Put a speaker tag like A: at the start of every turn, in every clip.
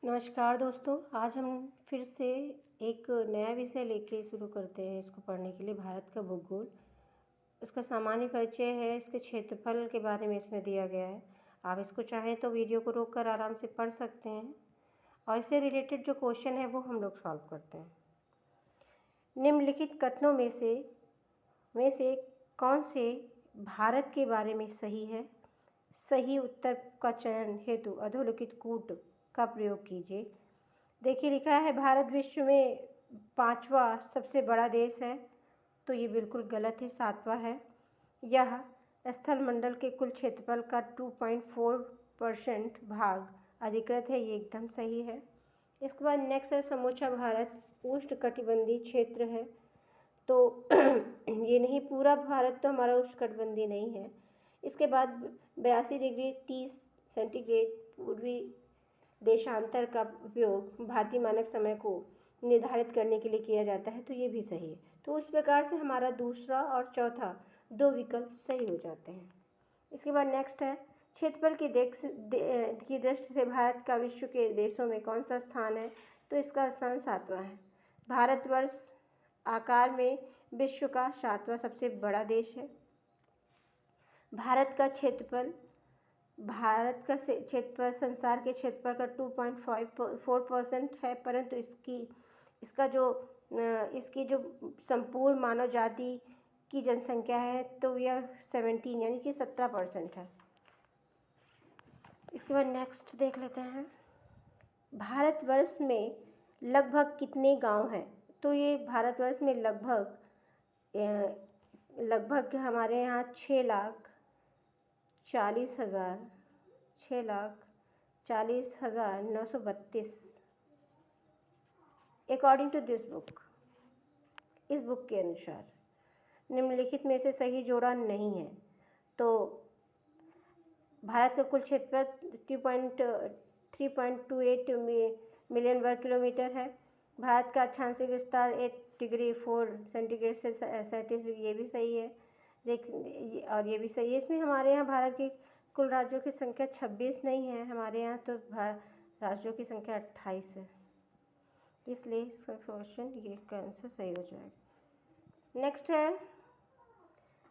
A: नमस्कार दोस्तों, आज हम फिर से एक नया विषय लेके शुरू करते हैं इसको पढ़ने के लिए। भारत का भूगोल, इसका सामान्य परिचय है, इसके क्षेत्रफल के बारे में इसमें दिया गया है। आप इसको चाहें तो वीडियो को रोककर आराम से पढ़ सकते हैं और इससे रिलेटेड जो क्वेश्चन है वो हम लोग सॉल्व करते हैं। निम्नलिखित कथनों में से कौन से भारत के बारे में सही है? सही उत्तर का चयन हेतु अधोलिखित कूट का प्रयोग कीजिए। देखिए, लिखा है भारत विश्व में 5वां सबसे बड़ा देश है, तो ये बिल्कुल गलत है, 7वां है। यह स्थल मंडल के कुल क्षेत्रफल का 2.4% भाग अधिकृत है, ये एकदम सही है। इसके बाद नेक्स्ट है समूचा भारत उष्णकटिबंधीय क्षेत्र है, तो ये नहीं, पूरा भारत तो हमारा उष्णकटिबंधीय नहीं है। इसके बाद 82 डिग्री 30 सेंटीग्रेड पूर्वी देशांतर का उपयोग भारतीय मानक समय को निर्धारित करने के लिए किया जाता है, तो ये भी सही है। तो उस प्रकार से हमारा दूसरा और चौथा दो विकल्प सही हो जाते हैं। इसके बाद नेक्स्ट है क्षेत्रफल की दृष्टि से भारत का विश्व के देशों में कौन सा स्थान है? तो इसका स्थान 7वां है। भारतवर्ष आकार में विश्व का 7वां सबसे बड़ा देश है। भारत का क्षेत्रफल संसार के क्षेत्रफल का 2.4% है, परंतु इसकी जो संपूर्ण मानव जाति की जनसंख्या है तो यह 17 यानी कि 17% है। इसके बाद नेक्स्ट देख लेते हैं, भारतवर्ष में लगभग कितने गांव हैं? तो ये भारतवर्ष में लगभग हमारे यहाँ 6,40,932 अकॉर्डिंग टू दिस बुक। इस बुक के अनुसार निम्नलिखित में से सही जोड़ा नहीं है। तो भारत का कुल क्षेत्रफल 3.28 मिलियन वर्ग किलोमीटर है। भारत का अक्षांशीय विस्तार 8 डिग्री 4 सेंटीग्रेड से 37 डिग्री, ये भी सही है। और ये भी सही है। इसमें हमारे यहाँ भारत के कुल राज्यों की संख्या 26 नहीं है, हमारे यहाँ तो राज्यों की संख्या 28 है, इसलिए इसका क्वेश्चन ये का आंसर सही हो जाएगा।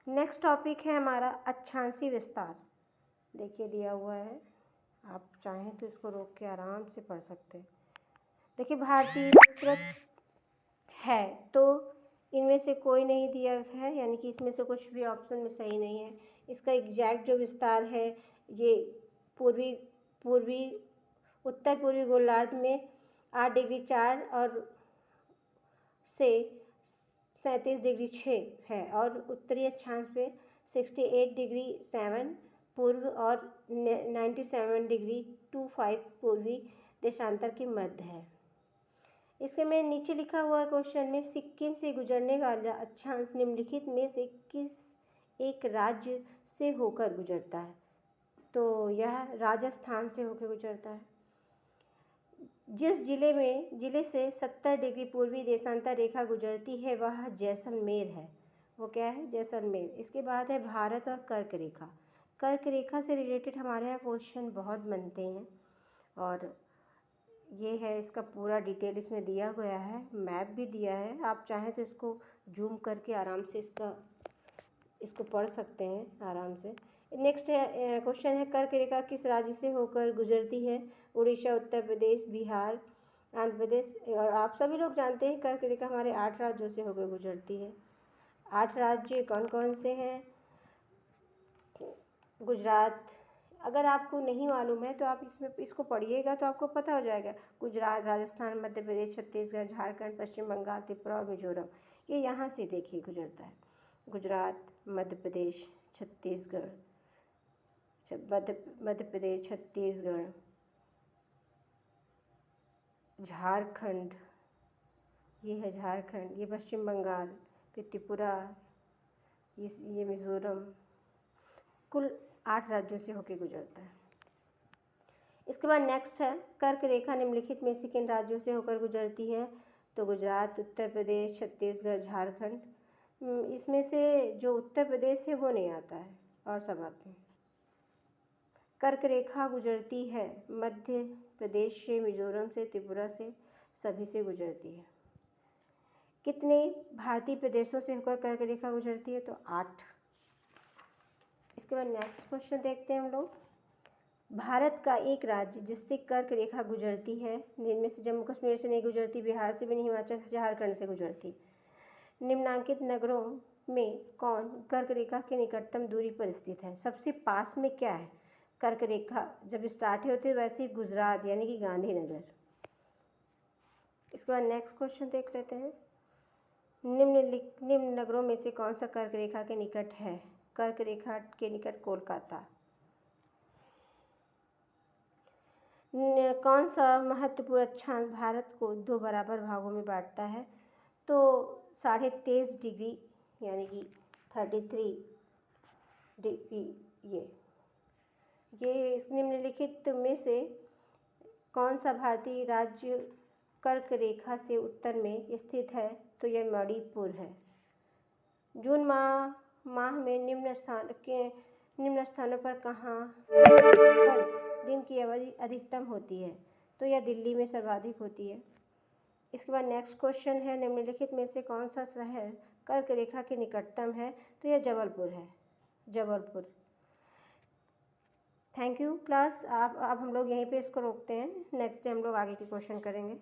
A: नेक्स्ट टॉपिक है हमारा अक्षांशीय विस्तार। देखिए दिया हुआ है, आप चाहें तो इसको रोक के आराम से पढ़ सकते हैं। देखिए भारतीय विस्तृत है, तो इनमें से कोई नहीं दिया है, यानी कि इसमें से कुछ भी ऑप्शन में सही नहीं है। इसका एग्जैक्ट जो विस्तार है ये उत्तर पूर्वी गोलार्ध में 8 डिग्री 4 और से 37 डिग्री 6 है, और उत्तरी अक्षांश पे 68 डिग्री 7 पूर्व और 97 डिग्री 25 पूर्वी देशांतर के मध्य है। इसके में नीचे लिखा हुआ क्वेश्चन में सिक्किम से गुजरने वाला अक्षांश निम्नलिखित में से किस एक राज्य से होकर गुजरता है? तो यह राजस्थान से होकर गुजरता है। जिस जिले से 70 डिग्री पूर्वी देशांतर रेखा गुजरती है वह जैसलमेर है। वो क्या है? जैसलमेर। इसके बाद है भारत और कर्क रेखा। कर्क रेखा से रिलेटेड हमारे यहाँ क्वेश्चन बहुत बनते हैं, और ये है इसका पूरा डिटेल इसमें दिया गया है, मैप भी दिया है। आप चाहें तो इसको जूम करके आराम से इसको पढ़ सकते हैं आराम से। नेक्स्ट है क्वेश्चन है कर्क रेखा किस राज्य से होकर गुजरती है? उड़ीसा, उत्तर प्रदेश, बिहार, आंध्र प्रदेश। और आप सभी लोग जानते हैं कर्क रेखा हमारे 8 राज्यों से होकर गुजरती है। 8 राज्य कौन कौन से हैं? गुजरात। अगर आपको नहीं मालूम है तो आप इसको पढ़िएगा तो आपको पता हो जाएगा। गुजरात, राजस्थान, मध्य प्रदेश, छत्तीसगढ़, झारखंड, पश्चिम बंगाल, त्रिपुरा और मिजोरम, ये यहाँ से देखिए गुजरता है। गुजरात, मध्य प्रदेश, छत्तीसगढ़, झारखंड, ये है झारखंड, ये पश्चिम बंगाल, फिर त्रिपुरा, ये मिजोरम, कुल 8 राज्यों से होकर गुजरता है। इसके बाद नेक्स्ट है कर्क रेखा निम्नलिखित में से किन राज्यों से होकर गुजरती है? तो गुजरात, उत्तर प्रदेश, छत्तीसगढ़, झारखंड। इसमें से जो उत्तर प्रदेश है वो नहीं आता है और सब आते हैं। कर्क रेखा गुजरती है मध्य प्रदेश से, मिजोरम से, त्रिपुरा से, सभी से गुजरती है। कितने भारतीय प्रदेशों से होकर कर्क रेखा गुजरती है? तो 8। इसके बाद नेक्स्ट क्वेश्चन देखते हैं हम लोग। भारत का एक राज्य जिससे कर्क रेखा गुजरती है, जिनमें से जम्मू कश्मीर से नहीं गुजरती, बिहार से भी नहीं, हिमाचल, झारखंड से गुजरती। निम्नांकित नगरों में कौन कर्क रेखा के निकटतम दूरी पर स्थित है? सबसे पास में क्या है? कर्क रेखा जब स्टार्ट होती है वैसे ही गुजरात यानी कि गांधीनगर। इसके बाद नेक्स्ट क्वेश्चन देख लेते हैं। निम्न नगरों में से कौन सा कर्क रेखा के निकट है? कर्क रेखा के निकट कोलकाता। कौन सा महत्वपूर्ण अक्षांश भारत को 2 बराबर भागों में बांटता है? तो 23.5 डिग्री यानी कि 33 डिग्री। ये इस निम्नलिखित में से कौन सा भारतीय राज्य कर्क रेखा से उत्तर में स्थित है? तो यह मणिपुर है। जून माह में निम्न स्थानों पर कहाँ पर दिन की अवधि अधिकतम होती है? तो यह दिल्ली में सर्वाधिक होती है। इसके बाद नेक्स्ट क्वेश्चन है, निम्नलिखित में से कौन सा शहर कर्क रेखा के निकटतम है? तो यह जबलपुर है, जबलपुर। Thank you class. अब हम लोग यहीं पे इसको रोकते हैं। नेक्स्ट डे हम लोग आगे के क्वेश्चन करेंगे।